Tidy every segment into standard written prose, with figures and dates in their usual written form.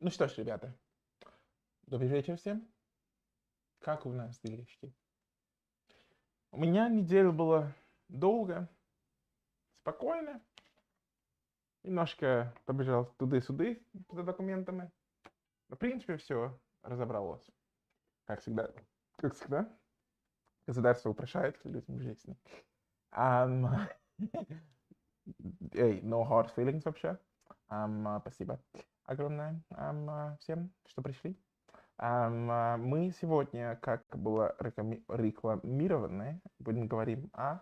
Ну что ж, ребята, добрый вечер всем. Как у нас делишки? У меня неделя была долго, спокойно. Немножко побежал туда-сюда за документами. Но, в принципе, все разобралось. Как всегда. Как всегда. Государство упрощает людям жизнь. Ам, Эй, no hard feelings вообще. Спасибо огромное всем, что пришли. Мы сегодня, как было рекламировано, будем говорить о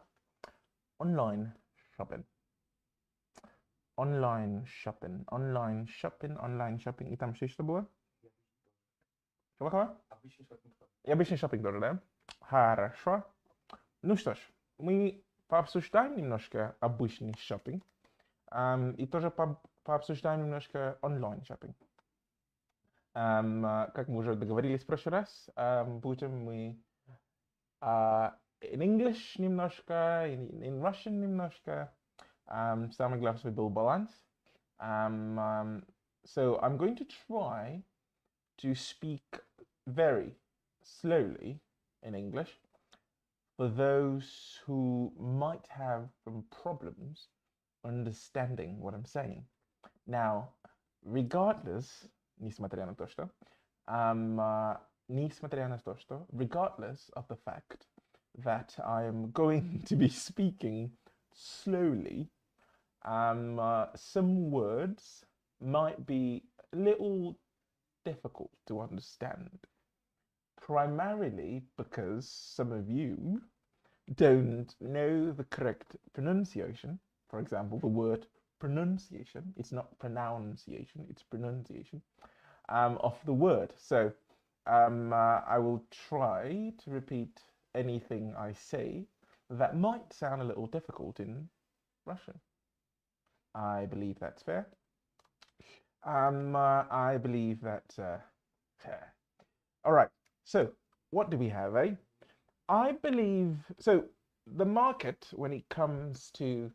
онлайн-шоппинг. Онлайн-шоппинг, онлайн-шоппинг, онлайн-шоппинг. И там еще что было? Кого? И обычный шоппинг тоже, да? Хорошо. Ну что ж, мы пообсуждаем немножко обычный шоппинг. И тоже пообсуждаем немножко онлайн-шоппинг. Как мы уже договорились в прошлый раз, будем мы in English немножко, in Russian немножко. Самое главное, чтобы был баланс. So I'm going to try to speak very slowly in English for those who might have some problems understanding what I'm saying. Now, regardless, несмотря на то, что, regardless of the fact that I am going to be speaking slowly, some words might be a little difficult to understand, primarily because some of you don't know the correct pronunciation. For example, the word pronunciation, it's not pronunciation, it's pronunciation, of the word. So I will try to repeat anything I say that might sound a little difficult in Russian. I believe that's fair. I believe that's fair. All right, so what do we have, eh? I believe, so the market, when it comes to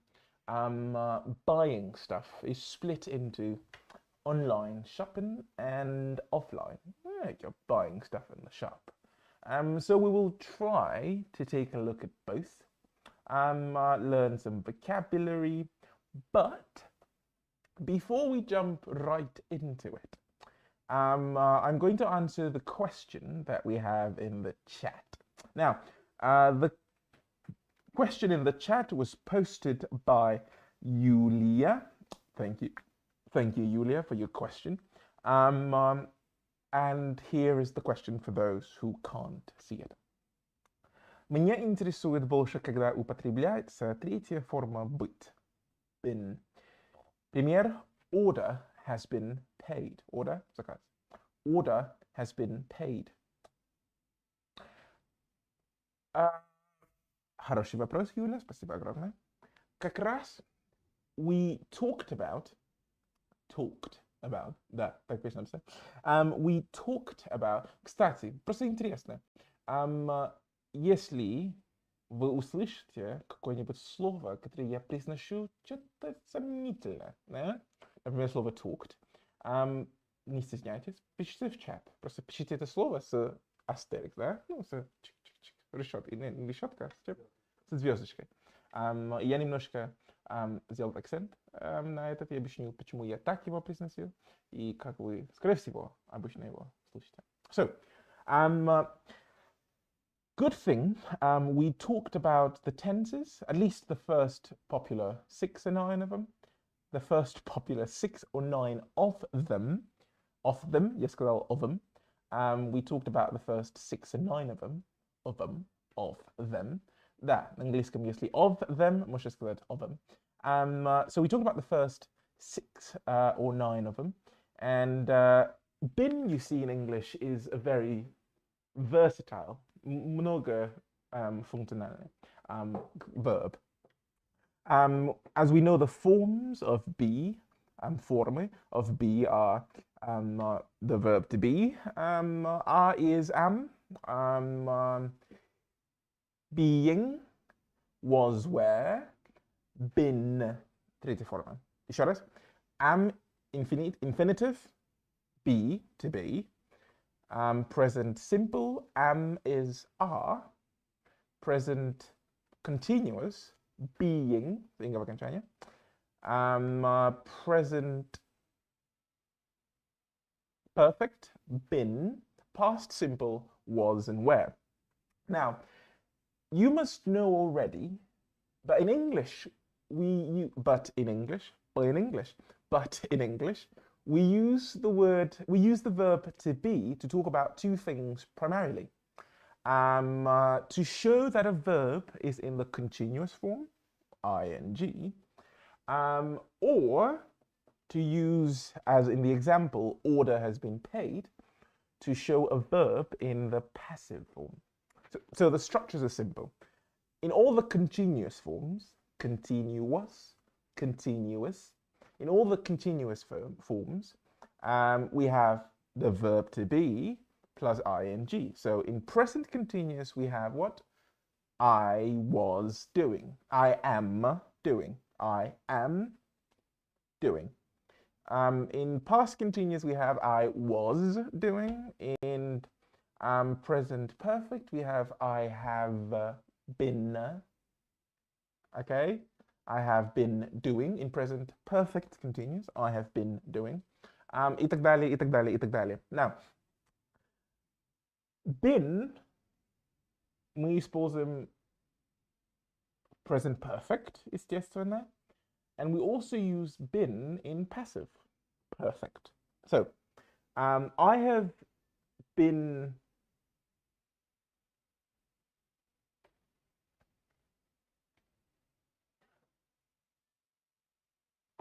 buying stuff, is split into online shopping and offline. You're buying stuff in the shop. So we will try to take a look at both, learn some vocabulary, but before we jump right into it, I'm going to answer the question that we have in the chat. Now, the question in the chat was posted by Yulia. Thank you. Thank you, Yulia, for your question. And here is the question for those who can't see it. Меня интересует больше, когда употребляется третья форма быть. Been. Пример: order has been paid. Order, заказ. Order has been paid. Хороший вопрос, Юля, спасибо огромное. Как раз we talked about, да, так пишем все. We talked about, кстати, просто интересно, если вы услышите какое-нибудь слово, которое я произношу что-то сомнительно, да? Например, слово talked, не стесняйтесь, пишите в чат, просто пишите это слово с астерикс, да, ну, с решеткой, не решетка, с звездочкой. Я немножко сделал акцент на этот и объяснил, почему я так его произносил, и как вы, скорее всего, обычно его слышите. So, good thing we talked about the tenses, at least the first popular 6 or 9 of them. The first popular 6 or 9 of them, я сказал of them. We talked about the first 6 or 9 of them. Да, на английском, если of them, можно сказать of them. So we talked about the first 6 or 9 of them. And been, you see in English, is a very versatile, многофункциональный verb. As we know, the forms of be, формы of be are the verb to be, are, is, am, being, was, were, been, третья форма. Еще раз. Am, infinitive, be, to be. Present simple, am is are. Present continuous, being, tinggal окончание. Present perfect, been. Past simple, was and were. Now, you must know already, but in English, we use the verb to be to talk about two things primarily. To show that a verb is in the continuous form, ing, or to use, as in the example, order has been paid, to show a verb in the passive form. So the structures are simple. In all the continuous forms, continuous, continuous, in all the continuous forms, we have the verb to be plus ing. So in present continuous, we have what? I was doing. I am doing. I am doing. In past continuous, we have I was doing. In present perfect, we have I have been. Okay? I have been doing. In present perfect continuous, I have been doing. И так далее, и так далее, и так далее. Now, been мы используем present perfect, естественно. And we also use been in passive perfect. So, I have been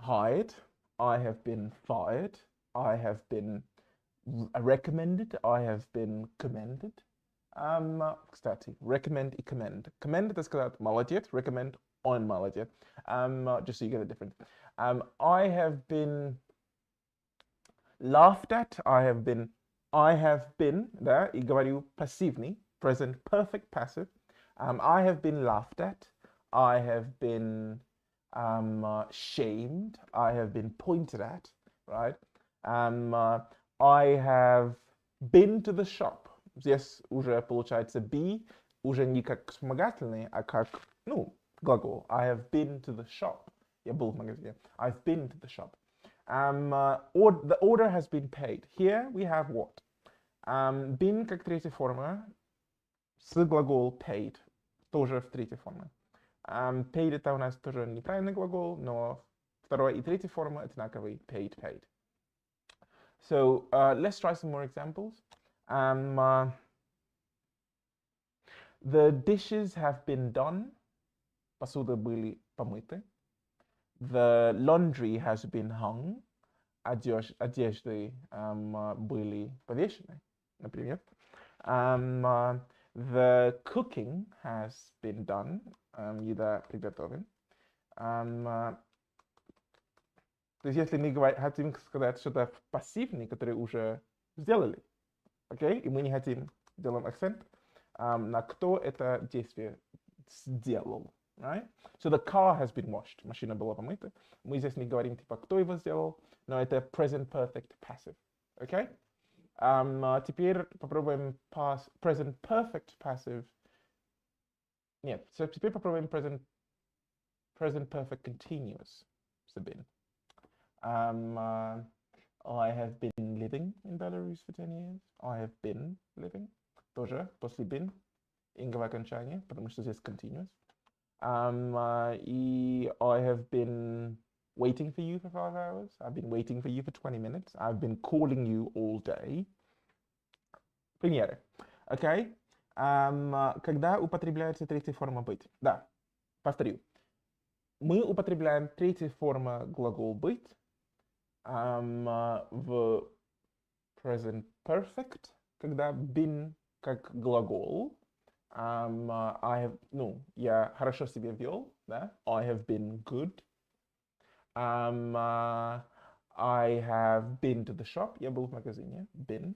hired, I have been fired, I have been recommended, I have been commended. Кстати, recommend и commend. Commend это сказать молодец, recommend он молодец. Just so you get the difference. I have been laughed at, I have been, да, и говорю пассивный, present perfect passive. I have been laughed at, I have been shamed, I have been pointed at, right? I have been to the shop. Здесь уже получается be, уже не как вспомогательный, а как, ну, глагол. I have been to the shop. Я был в магазине. I've been to the shop. The order has been paid. Here we have what? Been как третья форма с глагол paid. Тоже в третьей форме. Paid это у нас тоже неправильный глагол, но вторая и третья форма одинаковые. Paid, paid. So let's try some more examples. The dishes have been done. Посуда были помыты. The laundry has been hung. Одежды были повешены, например. The cooking has been done. Еда приготовлена. То есть, если мы хотим сказать что-то пассивное, которое уже сделали, окей, и мы не хотим делать акцент на кто это действие сделал, right? So the car has been washed. Машина была помыта. Мы здесь не говорим типа кто его сделал, но это present perfect passive, окей? Теперь попробуем present perfect passive. Нет, теперь попробуем present perfect continuous. Been. I have been living in Belarus for 10 years. I have been living. Тоже после been. Инговое окончание, потому что здесь continuous. И I have been waiting for you for 5 hours. I've been waiting for you for 20 minutes. I've been calling you all day. Примеры. Окей? Когда употребляется третья форма быть? Да, повторю. Мы употребляем третья форма глагол быть в present perfect, когда been как глагол. I have, ну, я хорошо себя вел, да? I have been good. I have been to the shop. Я был в магазине. Been.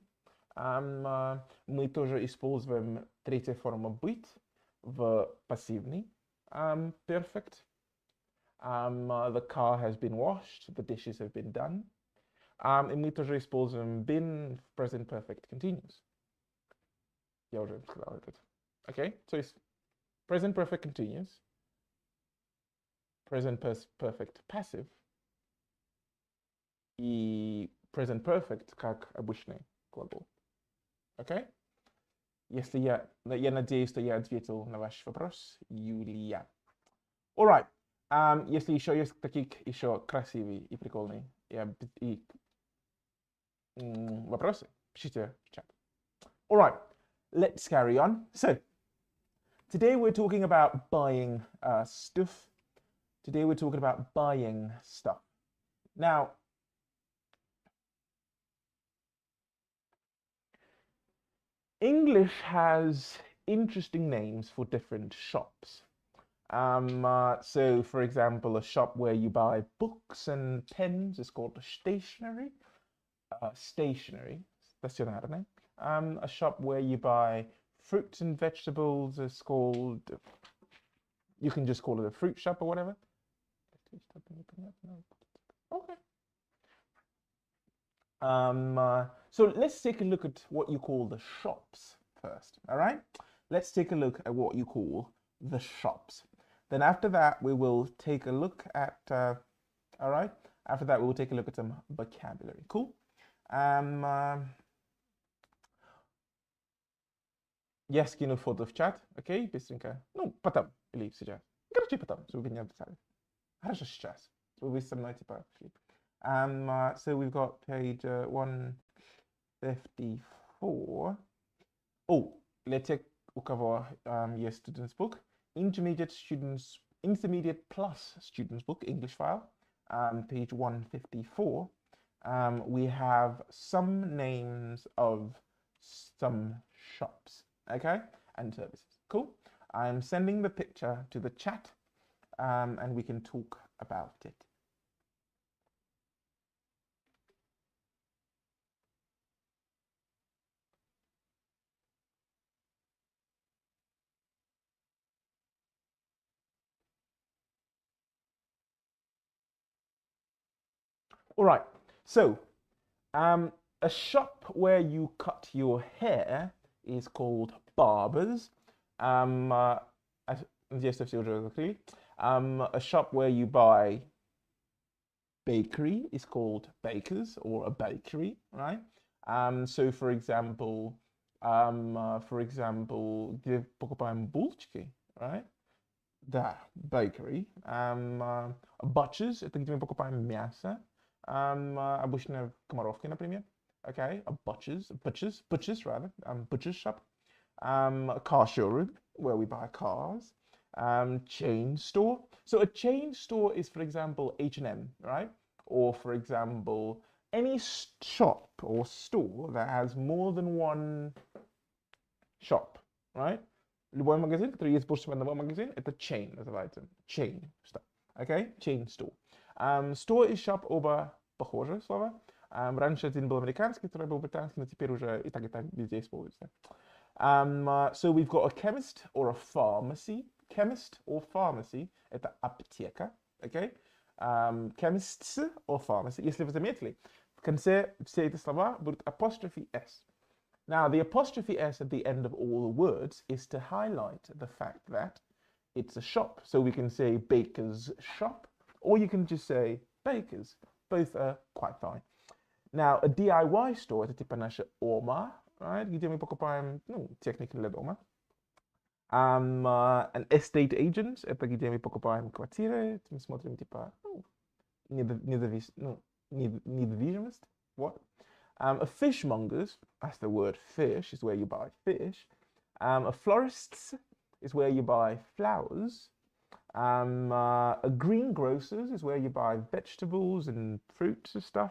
Мы тоже используем третья форма быть в пассивный perfect. The car has been washed. The dishes have been done. И мы тоже используем been в present perfect continuous. Я уже сказал этот. Okay? So it's present perfect continuous, present perfect passive и present perfect как обычный глагол. Okay? Если я надеюсь, что я ответил на ваш вопрос, Юлия. Alright. Если еще есть такие еще красивые и прикольные вопросы, пишите в чат. Alright, let's carry on. So, today we're talking about buying stuff. Today we're talking about buying stuff. Now, English has interesting names for different shops. So, for example, a shop where you buy books and pens is called a stationery. Stazionarne. A shop where you buy fruits and vegetables is called, you can just call it a fruit shop or whatever. Okay. So let's take a look at what you call the shops first, all right? Let's take a look at what you call the shops. Then after that, we will take a look at, all right? After that, we will take a look at some vocabulary. Cool? Я скину фото в чат, окей, быстренько. Ну, потом, или сейчас. Короче, потом, чтобы вы не написали. Хорошо, сейчас. Вы со мной, типа, шли. So we've got page 154. Oh, для тех, у кого есть student's book, intermediate plus student's book, English file, page 154. We have some names of some shops, okay, and services. Cool. I'm sending the picture to the chat, and we can talk about it. All right, so a shop where you cut your hair is called barbers. A shop where you buy bakery is called bakers or a bakery, right? So for example, где покупаем булочки, right? Да, bakery. Butchers, это где мы покупаем мясо. Обычно в Комаровке, например. Okay, a butcher's rather, butcher's shop. A car showroom where we buy cars. Chain store. So a chain store is, for example, H&M, right? Or for example, any shop or store that has more than one shop, right? Любой магазин, который есть больше одного магазина, это chain называется. Chain stuff. Okay? Chain store. Store и shop оба похожие слова. Раньше один был американский, второй был британский, но теперь уже и так везде используется. So we've got a chemist or a pharmacy. Chemist or pharmacy – это аптека. Okay? Chemists or pharmacy. Если вы заметили, в конце все эти слова будут apostrophe s. Now, the apostrophe s at the end of all the words is to highlight the fact that it's a shop. So we can say baker's shop, or you can just say bakers. Both are quite fine. Now, a DIY store, это типа наша Oma, right? Где мы покупаем, технику для дома. An estate agent, это где мы покупаем квартиры, мы смотрим типа, недвижимость. What? A fishmonger's, that's the word fish, is where you buy fish. A florist's is where you buy flowers. A greengrocer's is where you buy vegetables and fruits and stuff.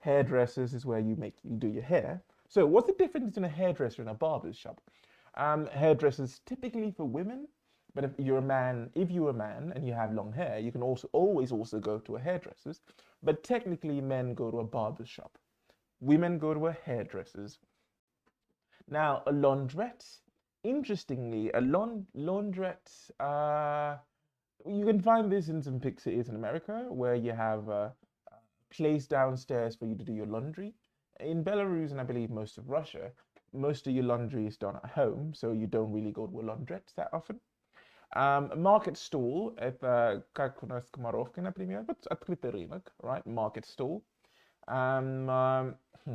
Hairdressers is where you do your hair. So what's the difference between a hairdresser and a barber's shop? Hairdressers typically for women, but if you're a man and you have long hair, you can always go to a hairdresser's. But technically, men go to a barber's shop. Women go to a hairdresser's. Now, a laundrette. Interestingly, a laundrette. You can find this in some big cities in America where you have place downstairs for you to do your laundry. In Belarus, and I believe most of Russia, most of your laundry is done at home, so you don't really go to a laundrette that often. Market stall, это как у нас Комаровка, например, вот открытый рынок, right? Market stall.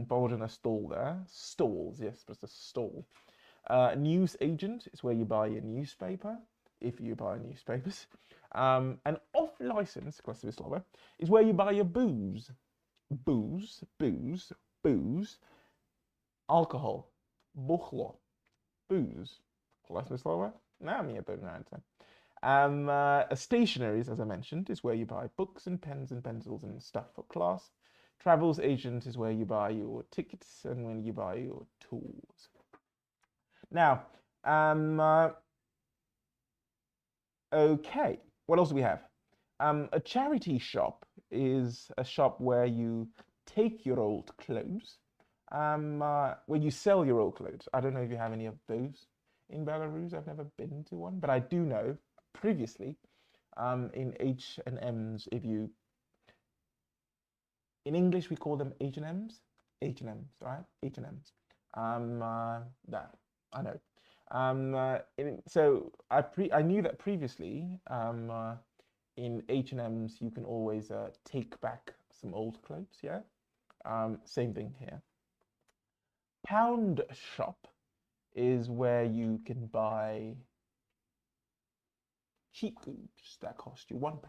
Похоже на стол, да? Stalls, yes, просто stall. News agent is where you buy your newspaper, if you buy newspapers. And off-license, klasowe słowo, is where you buy your booze. Booze, booze, booze. Alcohol, buchlo, booze. Klasowe słowo? No, mnie to nie. Stationaries, as I mentioned, is where you buy books and pens and pencils and stuff for class. Travels agent is where you buy your tickets and when you buy your tools. Now, okay, what else do we have? A charity shop is a shop where you take your old clothes, where you sell your old clothes. I don't know if you have any of those in Belarus. I've never been to one, but I do know previously in H&M's, if you, in English we call them H&M's, right? H&M's. That I know. So I knew that previously in H&M's you can always take back some old clothes. Yeah. Same thing here. Pound shop is where you can buy cheap goods that cost you £1.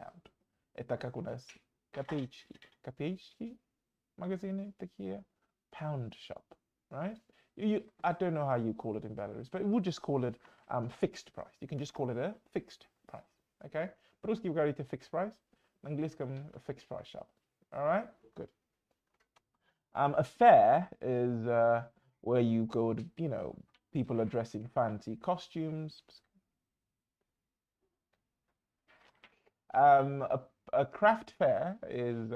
Это как у нас копеечки. Копеечки магазины такие. Pound shop, right? I don't know how you call it in Belarus, but we'll just call it fixed price. You can just call it a fixed price, okay? По-русски вы говорите fixed price, на английском a fixed price shop. All right, good. A fair is where you go to, you know, people are dressing fancy costumes. A craft fair is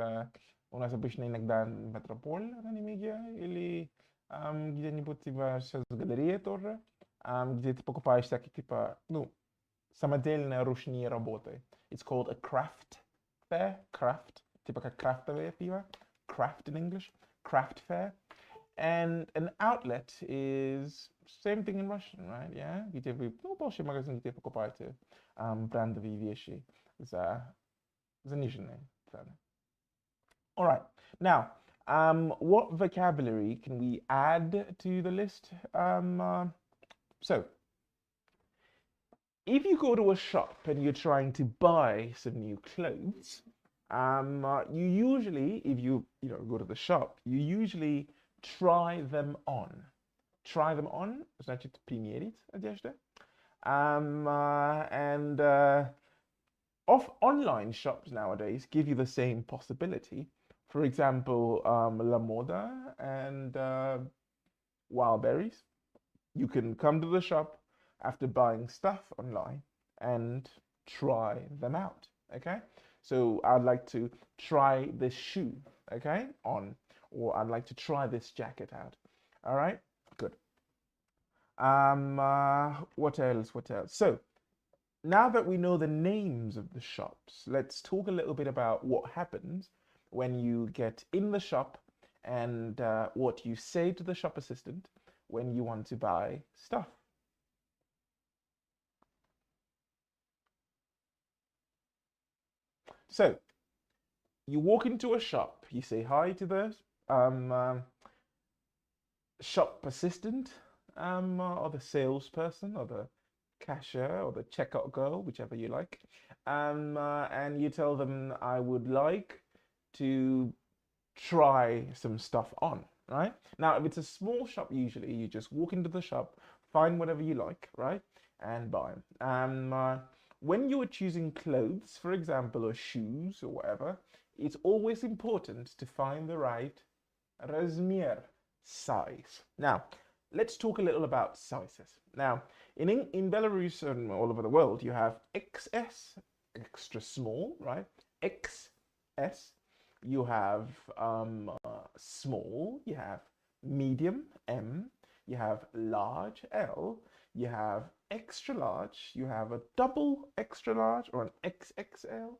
у нас обычно иногда метрополь на Немеге или где-нибудь типа сейчас галерея тоже, где ты покупаешь всякие типа, ну, самодельные ручные работы. It's called a craft fair, craft, типа как крафтовое пиво, craft in English, craft fair. And an outlet is same thing in Russian, right? Yeah, где вы, ну, большой магазин, где покупаете брендовые вещи за заниженные цены. All right, now, what vocabulary can we add to the list? So, if you go to a shop and you're trying to buy some new clothes, you usually, if you go to the shop, you usually try them on. Try them on, значит примерить одежду. And online shops nowadays give you the same possibility. For example, La Moda and Wildberries. You can come to the shop after buying stuff online and try them out, okay? So I'd like to try this shoe, okay, on, or I'd like to try this jacket out. All right, good. What else? So now that we know the names of the shops, let's talk a little bit about what happens when you get in the shop and what you say to the shop assistant when you want to buy stuff. So you walk into a shop, you say hi to the shop assistant, or the salesperson, or the cashier, or the checkout girl, whichever you like, and you tell them, I would like to try some stuff on, right? Now, if it's a small shop, usually you just walk into the shop, find whatever you like, right, and buy them. When you are choosing clothes, for example, or shoes or whatever, it's always important to find the right размер, size. Now, let's talk a little about sizes. Now, in Belarus and all over the world, you have XS, extra small, right? XS. You have small. You have medium, M. You have large, L. You have extra large. You have a double extra large or an XXL.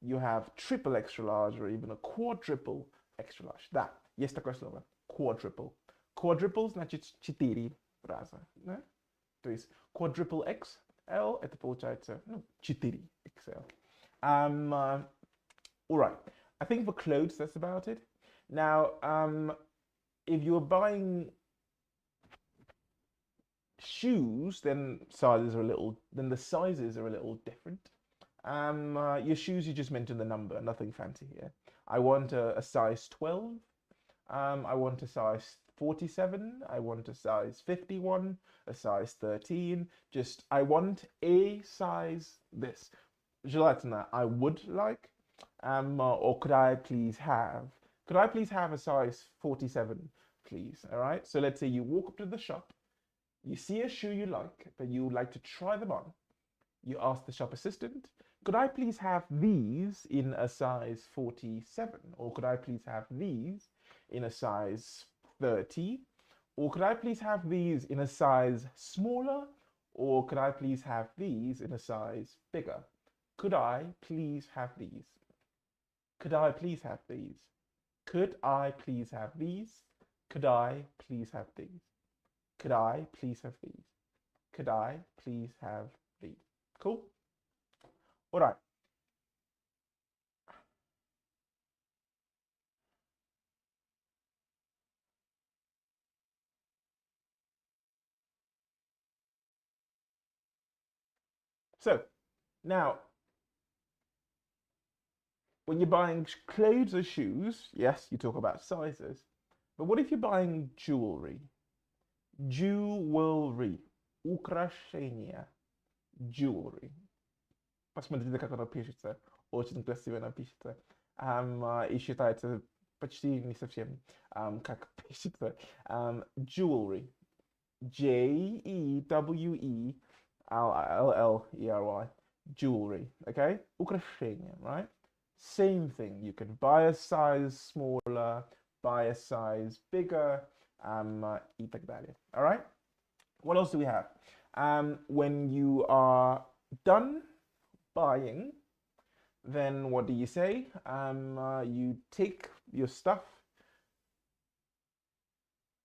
you have triple extra large or even a quadruple extra large. Да, есть такое слово. Quadruple. Quadruple значит 4 раза. Да? То есть quadruple XL это получается 4 XL. All right. I think for clothes that's about it. Now, if you're buying shoes, then the sizes are a little different. Your shoes, you just mentioned the number, nothing fancy here. I want a size 12. I want a size 47. I want a size 51, a size 13. Just, I want a size this. Желательно, I would like. Or could I please have a size 47, please? All right. So let's say you walk up to the shop, you see a shoe you like, but you would like to try them on. You ask the shop assistant, could I please have these in a size 47? Or could I please have these in a size 30? Or could I please have these in a size smaller? Or could I please have these in a size bigger? Could I please have these? Could I please have these? Could I please have these? Could I please have these? Could I please have these? Could I please have these? Cool? All right. So, now, when you're buying clothes or shoes, yes, you talk about sizes. But what if you're buying jewelry? Jewelry. Украшения. Jewelry. Посмотрите, как оно пишется. Очень красиво оно пишется. И считается почти не совсем как пишется. Jewelry. Jewellery. Jewelry. Okay? Украшения, right? Same thing. You can buy a size smaller, buy a size bigger, и так далее. All right? What else do we have? When you are done buying, then what do you say? You take your stuff.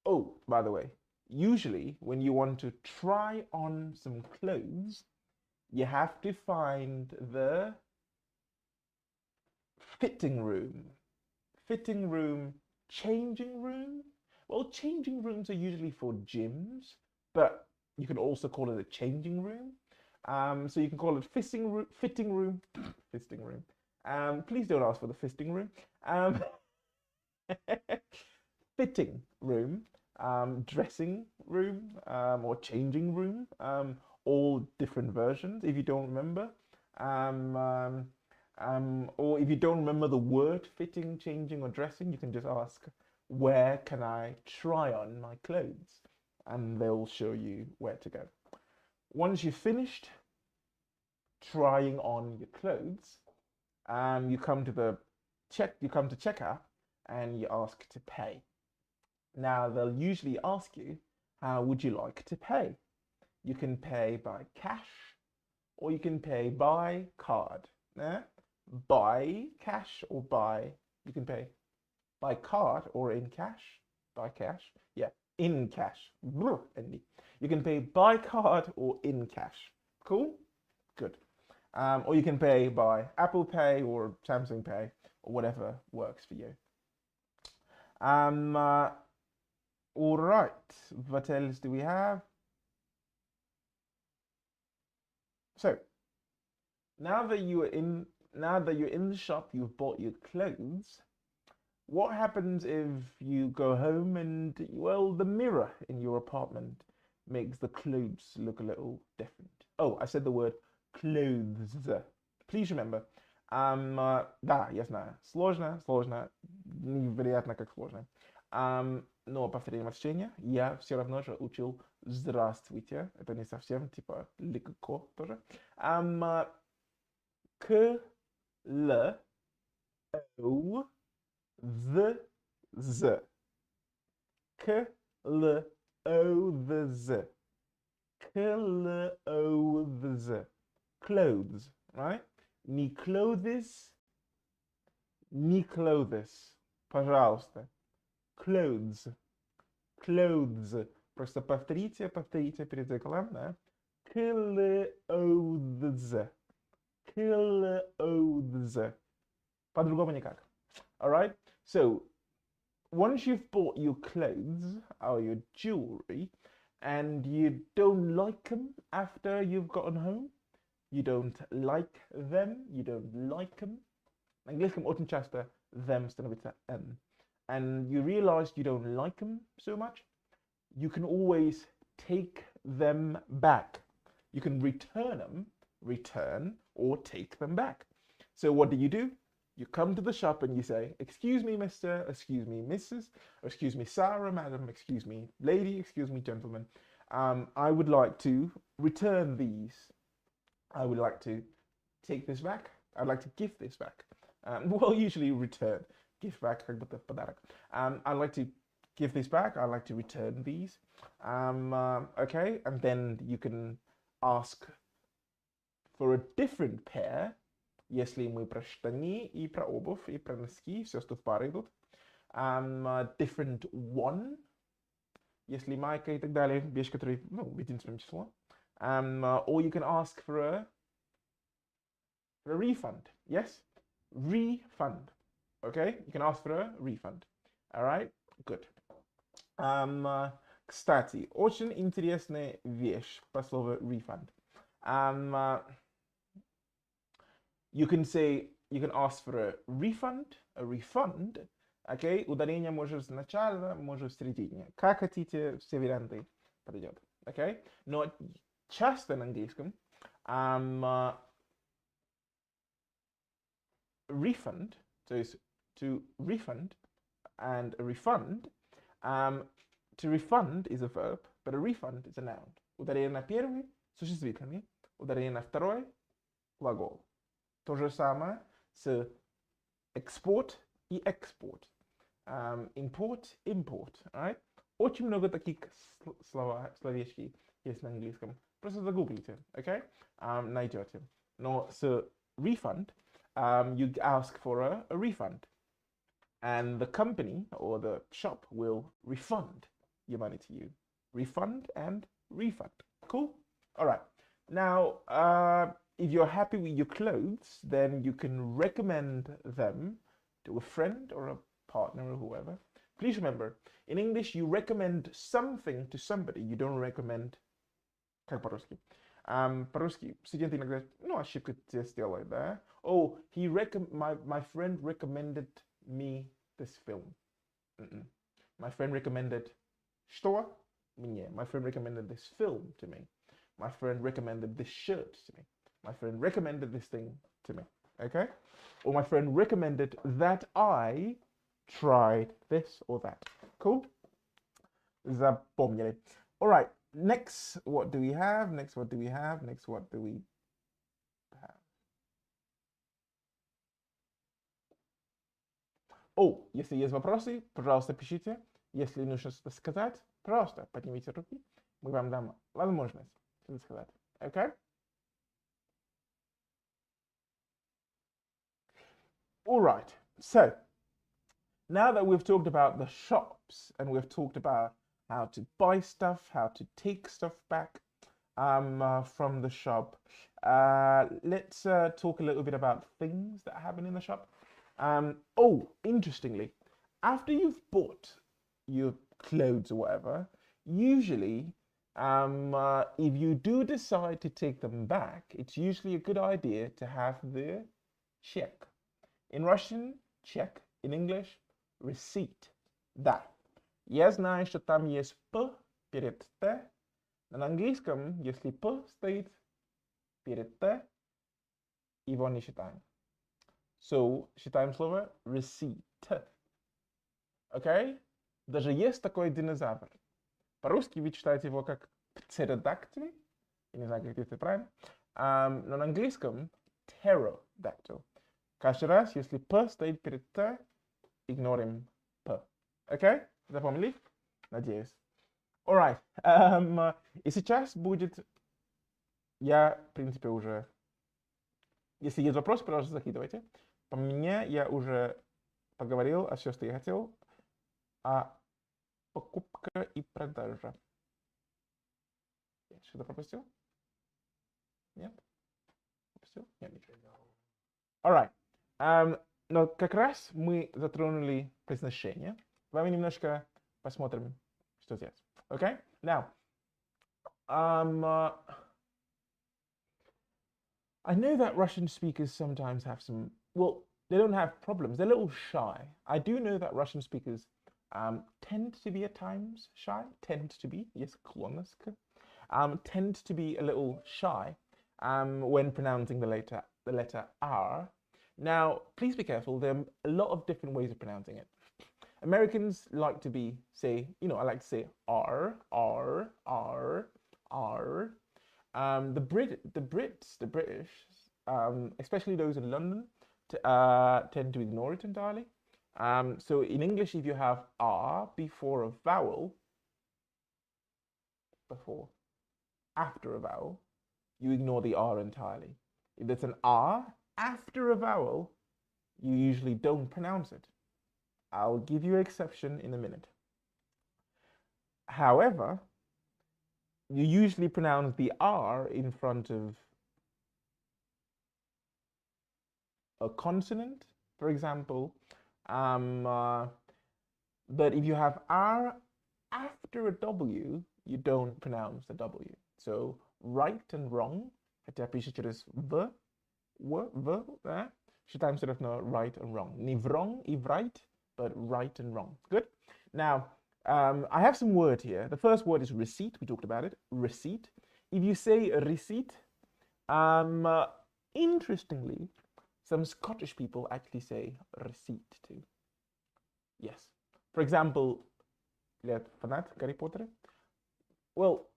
Oh, by the way, usually when you want to try on some clothes, you have to find the fitting room, changing room. Well, changing rooms are usually for gyms, but you can also call it a changing room. So you can call it fitting room. Please don't ask for the fisting room. Fitting room, dressing room, or changing room. All different versions. If you don't remember, or if you don't remember the word fitting, changing, or dressing, you can just ask, where can I try on my clothes? And they'll show you where to go. Once you've finished trying on your clothes, you come to checkout and you ask to pay. Now they'll usually ask you, how would you like to pay? You can pay by cash or you can pay by card. By cash or you can pay by card or in cash. By cash, yeah, in cash. Энди. You can pay by card or in cash. Cool? Good. Or you can pay by Apple Pay or Samsung Pay or whatever works for you. All right. What else do we have? So now that you're in the shop, you've bought your clothes. What happens if you go home and, well, the mirror in your apartment makes the clothes look a little different? Oh, I said the word clothes. Please remember. Да, я знаю. Сложно. Невероятно как сложно. Но по времени я все равно же учил здравствуйте. Это не совсем типа легко тоже. К, л, о, з, з. К, л, о, з. К, l, o, z. Clothes, right? Не clothes, Не clothes. Пожалуйста. Clothes. Clothes. Просто повторите перед зеркалом, да? Clothes. Clothes. По-другому никак. Alright? So, once you've bought your clothes or your jewelry and you don't like them after you've gotten home, you don't like them, На английском очень часто them становится and you realize you don't like them so much, you can always take them back. You can return or take them back. So what do? You come to the shop and you say, excuse me, Mr., excuse me, Mrs., or excuse me, Sarah, madam, excuse me, lady, excuse me, gentleman. I would like to return these. I would like to take this back. I'd like to give this back. Well, usually return. Give back, как будто подарок. I'd like to give this back. I'd like to return these. Okay, and then you can ask for a different pair. Если мы про штаны и про обувь и про носки, все, что в пары идут. Different one. Если майка и так далее, вещь, которая, в единственном число. Or you can ask for a refund. Yes? Refund. Okay? You can ask for a refund. Alright? Good. Кстати, очень интересная вещь по слову refund. You can ask for a refund, okay? Ударение может сначала, может в середине. Как хотите, все варианты подойдет, okay? Но часто на английском refund, то есть to refund and a refund, to refund is a verb, but a refund is a noun. Ударение на первый – существительный, ударение на второй – глагол. То же самое с export и export. Import, import. Right? Очень много таких словечки есть на английском. Просто загуглите, okay? Найдете. Но с refund, you ask for a refund. And the company or the shop will refund your money to you. Refund and refund. Cool? All right. Now, if you're happy with your clothes, then you can recommend them to a friend or a partner or whoever. Please remember, in English, you recommend something to somebody. You don't recommend... Как по-русски? По-русски студенты иногда, ошибку сделают, да? Oh, my friend recommended me this film. My friend recommended что? Мне. My friend recommended this film to me. My friend recommended this shirt to me. My friend recommended this thing to me. Okay? Or my friend recommended that I tried this or that. Cool? Запомнили. All right. Next, what do we have? Next, what do we have? Next, what do we have? Oh, если есть вопросы, пожалуйста, пишите. Если нужно что-то сказать, просто поднимите руки. Мы вам дам возможность что-то сказать. Okay? All right. So, now that we've talked about the shops and we've talked about how to buy stuff, how to take stuff back from the shop, let's talk a little bit about things that happen in the shop. Oh, interestingly, after you've bought your clothes or whatever, usually if you do decide to take them back, it's usually a good idea to have the check. In Russian, check. In English, receipt. Да. Я знаю, что там есть П перед Т. Но на английском, если П стоит перед Т, его не считаем. So, считаем слово receipt. Okay? Даже есть такой динозавр. По-русски вы читаете его как птеродактиль. Я не знаю, как это правильно. Но на английском pterodactyl. Каждый раз, если П стоит перед Т, игнорим П. Окей? Запомнили? Надеюсь. Alright. И сейчас будет... Я, в принципе, уже... Если есть вопросы, пожалуйста, закидывайте. По мне, я уже поговорил о все, что я хотел. А покупка и продажа. Я что-то пропустил? Нет? Пропустил? Нет, ничего. Alright. Но как раз мы затронули произношение. Давай немножко посмотрим, что здесь. Okay? Now, I know that Russian speakers sometimes have some, well, they don't have problems. They're a little shy. I do know that Russian speakers tend to be at times shy. Tend to be, yes, sklonность к. Tend to be a little shy when pronouncing the letter R. Now, please be careful. There are a lot of different ways of pronouncing it. Americans like to be, say, you know, I like to say R, R, R, R. The British, especially those in London, tend to ignore it entirely. So in English, if you have R before a vowel, after a vowel, you ignore the R entirely. If there's an R after a vowel, you usually don't pronounce it. I'll give you an exception in a minute. However, you usually pronounce the R in front of a consonant, for example. But if you have R after a W, you don't pronounce the W. So right and wrong, хотя пишется через в, считаем все равно right and wrong. Не wrong и right, but right and wrong. Good? Now, I have some word here. The first word is receipt. We talked about it. Receipt. If you say receipt, interestingly, some Scottish people actually say receipt too. Yes. For example, fanat Harry Potter. Well,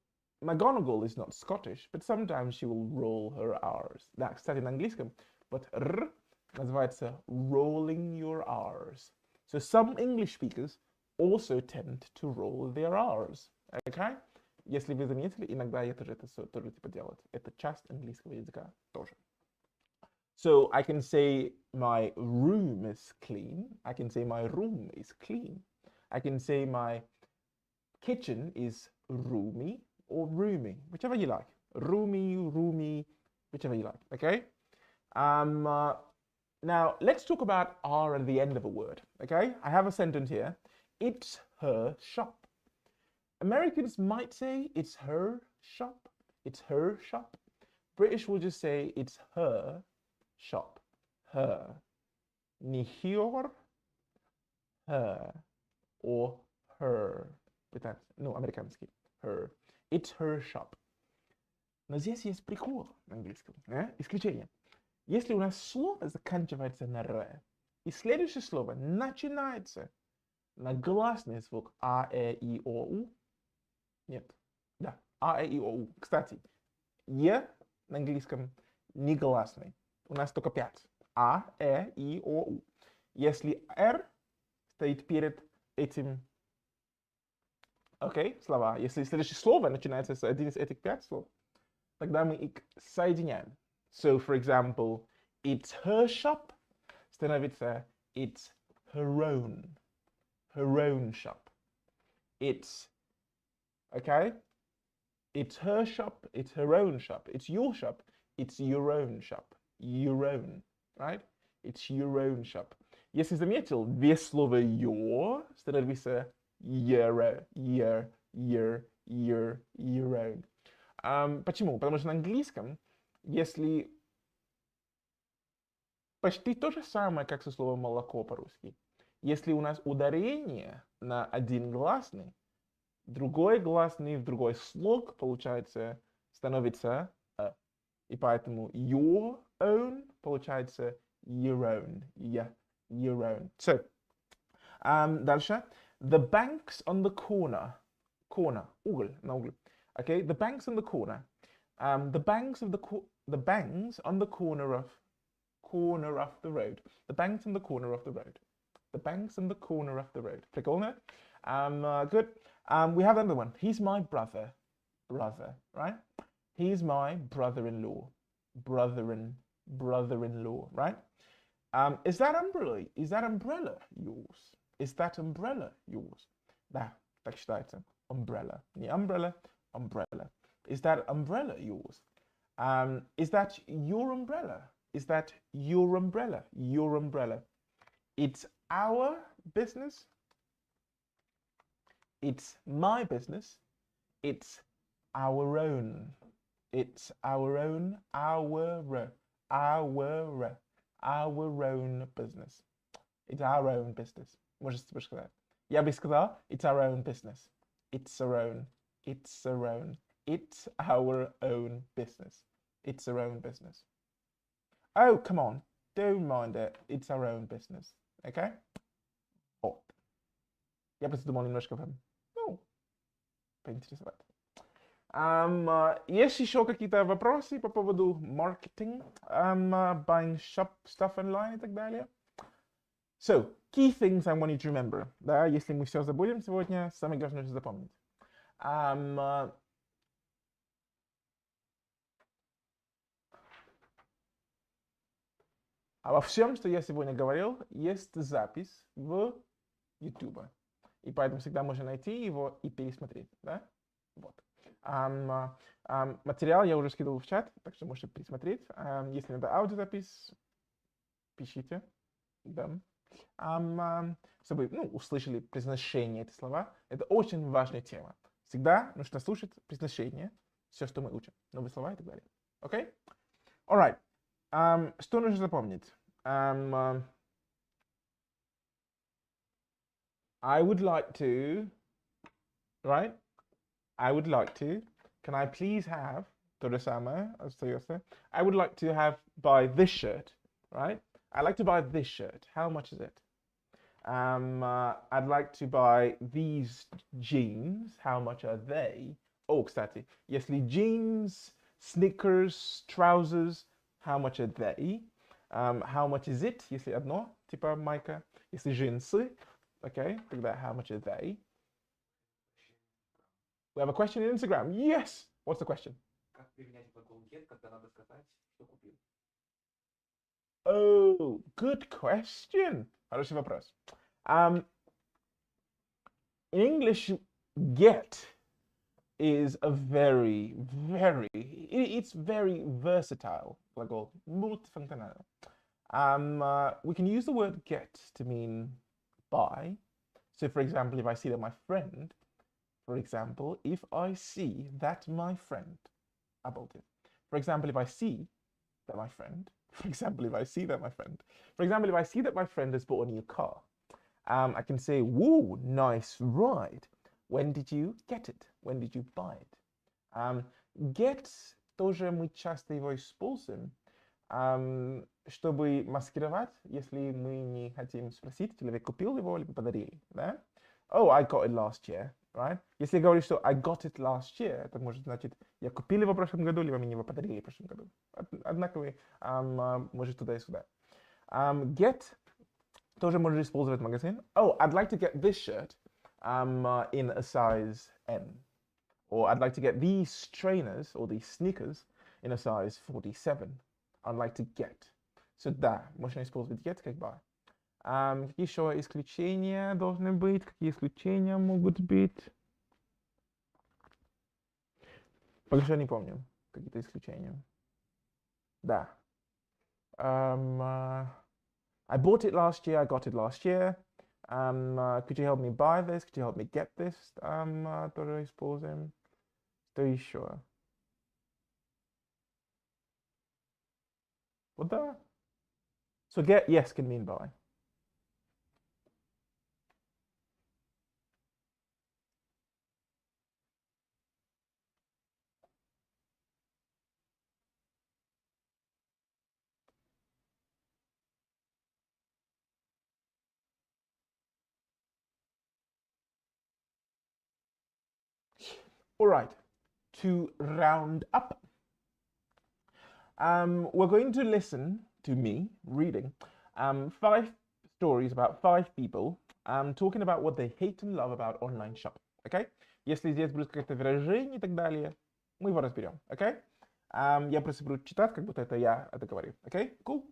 McGonagall is not Scottish, but sometimes she will roll her R's. Да, кстати, на английском вот R называется rolling your R's. So some English speakers also tend to roll their R's. Okay? Если вы заметили, иногда я тоже это тоже типа делать. Это часть английского языка тоже. So I can say my room is clean. I can say my room is clean. I can say my kitchen is roomy or roomy, whichever you like. Roomy, whichever you like. Okay? Now, let's talk about R at the end of a word. Okay? I have a sentence here. It's her shop. Americans might say it's her shop. It's her shop. British will just say it's her shop. Her. Ni your, her, or her. No, американский. Her. It's her shop. Но здесь есть прикол на английском. Исключение. Если у нас слово заканчивается на «р», и следующее слово начинается на гласный звук А, И, О, У. Нет. Да. А, И, О, У. Кстати, Е на английском не гласный. У нас только 5. А, И, О, У. Если Р стоит перед этим, слова. Если следующее слово начинается с один из этих 5 слов, тогда мы их соединяем. So, for example, it's her shop становится it's her own shop. It's, it's her shop, it's her own shop. It's your shop, it's your own shop. Your own, right? It's your own shop. Если заметил, без слова your становится your own. Почему? Потому что на английском, если почти то же самое, как со словом молоко по-русски, если у нас ударение на один гласный, другой гласный в другой слог, получается, становится и поэтому your own получается your own. Your own. So, дальше. The banks on the corner. Уголь, на угле. Okay, the banks on the corner. The banks on the corner of the road. The banks on the corner of the road. The banks on the corner of the road. Прикольно? Good. We have another one. He's my brother, right? He's my brother-in-law. Brother-in-law, right? Is that umbrella? Is that umbrella yours? Is that umbrella yours? Да, так считается. Umbrella. Не umbrella, umbrella. Is that umbrella yours? Is that your umbrella? Is that your umbrella? Your umbrella. It's our business. It's my business. It's our own. It's our own. Our own business. It's our own business. Можешь сказать. Я бы сказал, it's our own business. It's our own. It's our own. It's our own business. It's our own business. Oh, come on. Don't mind it. It's our own business. Okay? Вот. Я просто думал немножко поинтересовать. Есть еще какие-то вопросы по поводу маркетинга, buying shop stuff online и так далее? So, key things I want you to remember. Да, если мы все забудем сегодня, самое главное запомнить. А во всем, что я сегодня говорил, есть запись в YouTube. И поэтому всегда можно найти его и пересмотреть. Да? Вот. Материал я уже скидывал в чат, так что можете пересмотреть. Если надо аудиозапись, пишите. Да. Чтобы услышали произношение этих слова. Это очень важная тема. Всегда нужно слушать произношение, все, что мы учим. Новые слова и так далее. Окей? Alright. Что нужно запомнить? I would like to, right? I would like to. Can I please have? То же самое остается. I would like to buy this shirt, right? I'd like to buy this shirt. How much is it? I'd like to buy these jeans. How much are they? Oh, кстати, если jeans, sneakers, trousers, how much are they? How much is it? Если одно, типа майка. Если джинсы, okay, тогда how much are they? We have a question in Instagram. Yes! What's the question? Как применять глагол get, когда надо сказать, что купил? Oh, good question. Хороший вопрос. In English, get is a it's very versatile глагол, multifunctional. We can use the word get to mean buy. So, for example, if I see that my friend, for example, if I see that my friend, about it. For example, if I see that my friend, for example, if I see that my friend has bought a new car, I can say, whoa, nice ride. When did you get it? When did you buy it? Get тоже мы часто его используем, чтобы маскировать, если мы не хотим спросить, человек купил его, либо подарили, да? Oh, I got it last year, right? Если я говорю, что I got it last year, это может значить, я купил его в прошлом году, либо мне его подарили в прошлом году. Однаковые, может туда и сюда. Get тоже можно использовать в магазин. Oh, I'd like to get this shirt in a size M. Or I'd like to get these trainers or these sneakers in a size 47. I'd like to get. So да, можно использовать get как бы. Какие еще исключения должны быть? Какие исключения могут быть? Пока что не помню. Какие-то исключения. Да. I bought it last year. I got it last year. Could you help me buy this? Could you help me get this? Тоже используем. Что еще? Вот да. So get, yes, can mean buy. All right, to round up, we're going to listen to me reading 5 stories about 5 people talking about what they hate and love about online shopping. Okay? Если здесь будет какое-то выражение и так далее, мы его разберем. Okay? Я просто буду читать, как будто это я это говорю. Okay? Cool?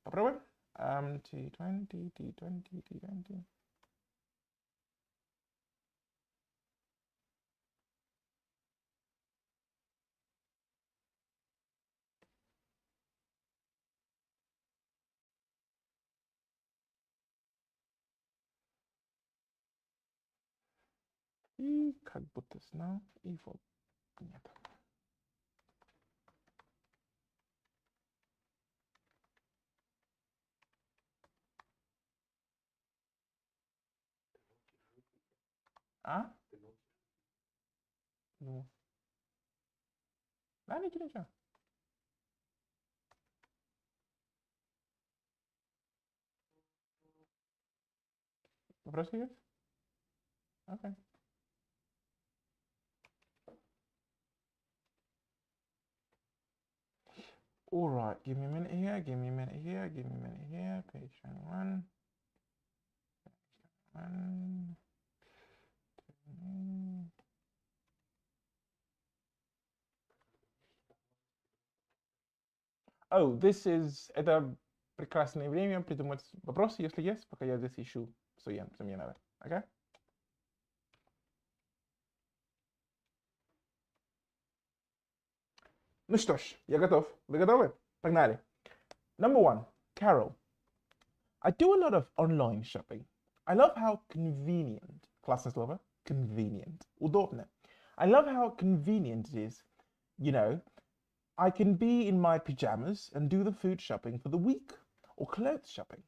Попробуем? T20, T20, T20. И как будто знал, и вот нет. А? Ну. Да, ничего. Вопросы есть? Окей. All right, give me a minute here, give me a minute here, give me a minute here, page 21. Oh, this is... Это прекрасное время придумать вопросы, если есть, пока я здесь ищу, что мне надо. Okay? Ну что ж, я готов. Вы готовы? Погнали. Number one, Carol. I do a lot of online shopping. I love how convenient, классное слово, convenient, удобно. I love how convenient it is. You know, I can be in my pajamas and do the food shopping for the week or clothes shopping.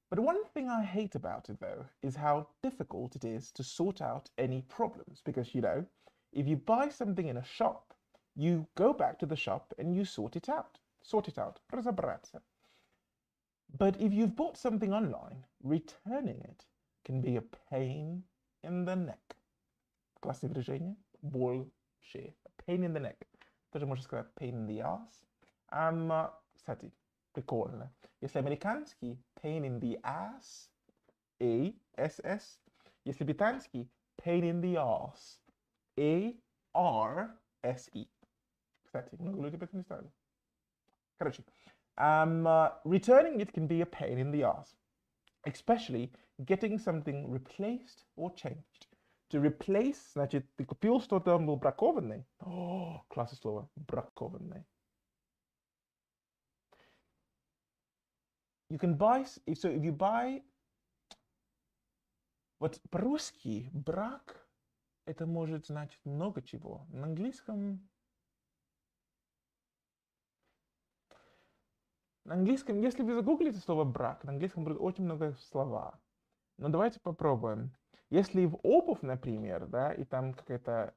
But one thing I hate about it though is how difficult it is to sort out any problems because, you know, if you buy something in a shop, you go back to the shop and you sort it out. Разобраться. But if you've bought something online, returning it can be a pain in the neck. Классное выражение. Bullshit. A pain in the neck. Тоже можно сказать pain in the ass. Кстати, прикольно. Если американский, pain in the ass, A-S-S. Если британский, pain in the arse, A-R-S-E. Кстати, много людей об этом не знали. Короче, returning it can be a pain in the ass, especially getting something replaced or changed. To replace, значит, ты купил что-то, он был бракованный. О, классное слово, бракованный. You can buy, if you buy, вот по-русски брак, это может значить много чего. На английском, если вы загуглите слово брак, на английском будет очень много слова. Но давайте попробуем. Если в обувь, например, да, и там какая-то,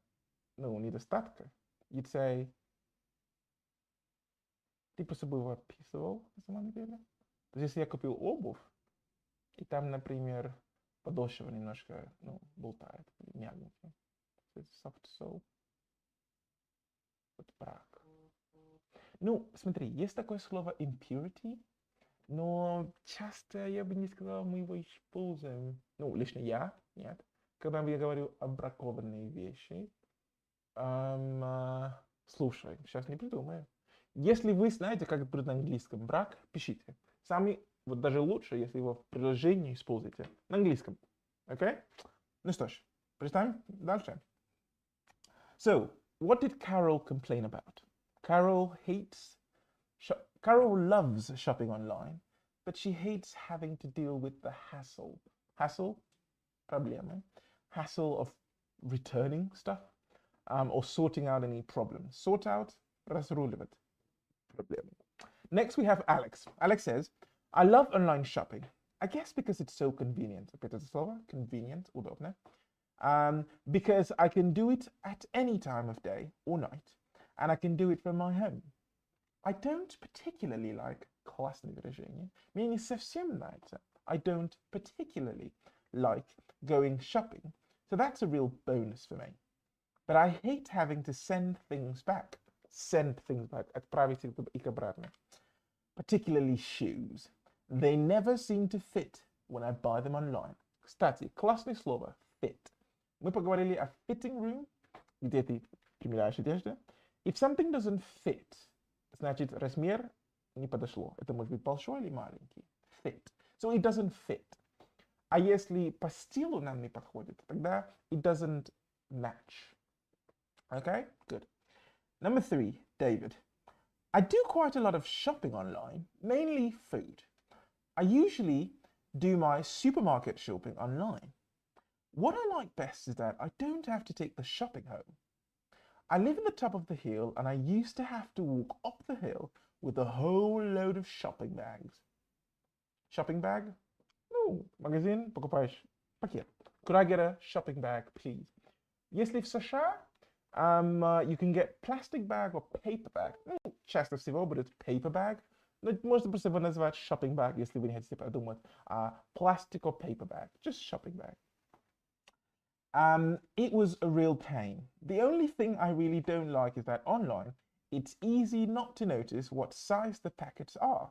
ну, недостатка, you'd say, ты просто бы его описывал, на самом деле. То есть, если я купил обувь, и там, например, подошва немножко, ну, болтает, мягенький. Soft sole. Вот брак. Ну, смотри, есть такое слово impurity, но часто я бы не сказал, мы его используем. Ну, лично я, нет. Когда я говорю о бракованные вещи. Слушай, сейчас не придумаю. Если вы знаете, как это будет на английском брак, пишите. Сами, вот даже лучше, если его в приложении используете на английском. Окей? Ну что ж, представим дальше. So, what did Carol complain about? Carol loves shopping online, but she hates having to deal with the hassle. Hassle? Проблемы. Hassle of returning stuff or sorting out any problems. Sort out, разруливать проблемы. Next we have Alex. Alex says, I love online shopping. I guess because it's so convenient. Опять это слово, convenient, удобно. Because I can do it at any time of day or night, and I can do it from my home. I don't particularly like классное выражение. Мне не совсем нравится. I don't particularly like going shopping. So that's a real bonus for me. But I hate having to send things back. Send things back. Отправить их обратно. Particularly shoes. They never seem to fit when I buy them online. Кстати, классное слово fit. Мы поговорили о fitting room, где ты примеряешь одежду. If something doesn't fit, значит размер не подошло. Это может быть большой или маленький. fit. So it doesn't fit. А если по стилу нам не подходит, тогда it doesn't match. Okay, good. Number 3, David. I do quite a lot of shopping online, mainly food. I usually do my supermarket shopping online. What I like best is that I don't have to take the shopping home. I live at the top of the hill and I used to have to walk up the hill with a whole load of shopping bags. Shopping bag? Ну, магазин, покупаешь пакет. Could I get a shopping bag, please? Если в США, you can get plastic bag or paper bag. Ну, часто всего будет paper bag. Но можно просто его назвать shopping bag, если вы не хотите подумать. Plastic or paper bag, just shopping bag. It was a real pain. The only thing I really don't like is that online, it's easy not to notice what size the packets are.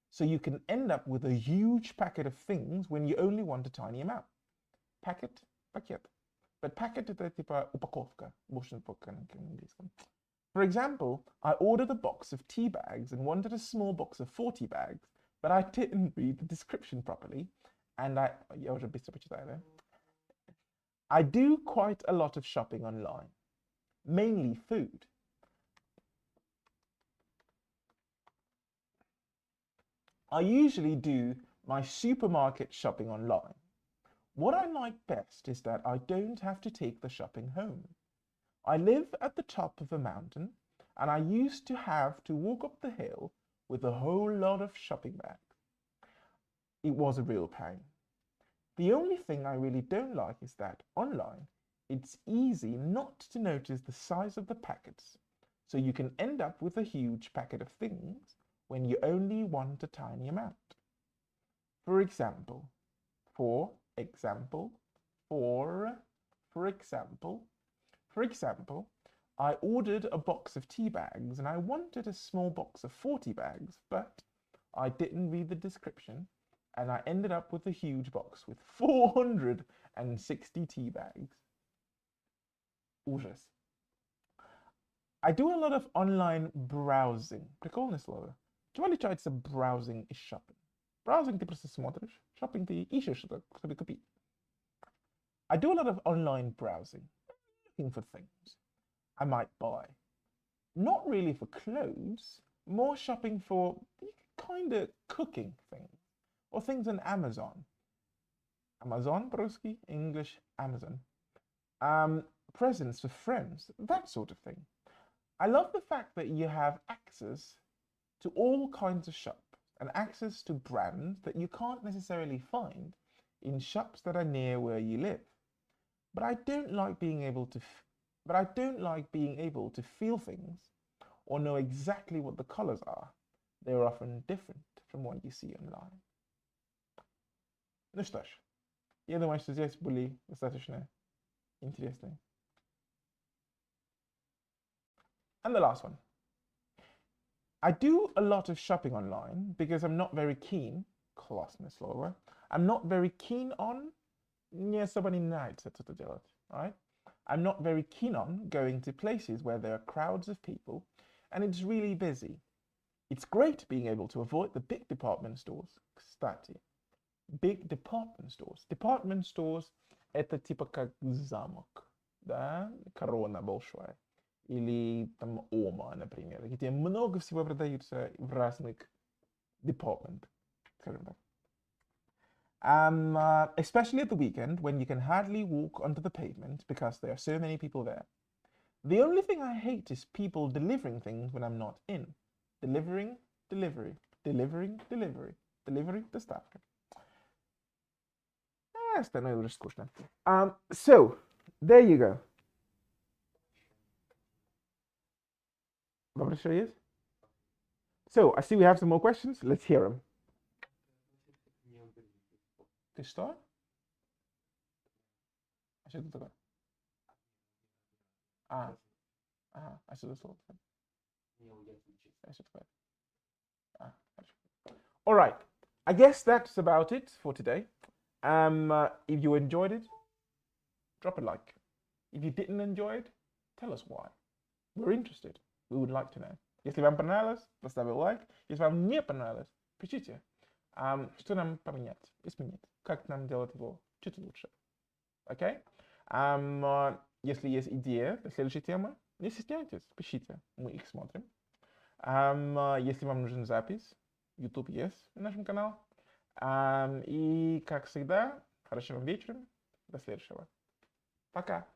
So you can end up with a huge packet of things when you only want a tiny amount. Packet, пакет. But packet это типа упаковка, больше на английском. For example, I ordered a box of tea bags and wanted a small box of 40 bags, but I didn't read the description properly, and я уже быстро почитаю, да? I do quite a lot of shopping online, mainly food. I usually do my supermarket shopping online. What I like best is that I don't have to take the shopping home. I live at the top of a mountain and I used to have to walk up the hill with a whole lot of shopping bags. It was a real pain. The only thing I really don't like is that online, it's easy not to notice the size of the packets, so you can end up with a huge packet of things when you only want a tiny amount. For example, I ordered a box of tea bags and I wanted a small box of 40 bags, but I didn't read the description and I ended up with a huge box with 460 tea bags. Ужас. I do a lot of online browsing. Прикольное слово. Чем отличается browsing и shopping? Browsing ты просто смотришь, shopping ты ищешь что-то, чтобы купить. I do a lot of online browsing, looking for things I might buy. Not really for clothes, more shopping for kind of cooking things or things on Amazon. Amazon, по-русски, English, Amazon. Presents for friends, that sort of thing. I love the fact that you have access to all kinds of shops and access to brands that you can't necessarily find in shops that are near where you live. But I don't like being able to feel things or know exactly what the colors are. They are often different from what you see online. Ну что ж, я думаю, что здесь были достаточно интересные. And the last one. I do a lot of shopping online because I'm not very keen, классное слово, I'm not very keen on, мне особо не нравится это делать, right? I'm not very keen on going to places where there are crowds of people and it's really busy. It's great being able to avoid the big department stores. Кстати, big department stores. Department stores это типа как замок, да? Корона большая. Или там Ома, например, где много всего продается в разных department, скажем так. Especially at the weekend when you can hardly walk onto the pavement because there are so many people there. The only thing I hate is people delivering things when I'm not in. Delivering, delivery, delivering, delivery, delivery, доставка. Остальное уже скучно. So, there you go. So, I see we have some more questions. Let's hear them. Ты что? А что это такое? Ага, а что за слово? All right. I guess that's about it for today. If you enjoyed it, drop a like. If you didn't enjoy it, tell us why. We're interested. We would like to know. Если вам понравилось, поставьте лайк. Если вам не понравилось, пишите. Что нам поменять, изменить? Как нам делать его чуть лучше? Окей? Если есть идея для следующей темы, не стесняйтесь, пишите, мы их смотрим. Если вам нужен запись, YouTube есть на нашем канале. И, как всегда, хорошего вам вечера. До следующего. Пока.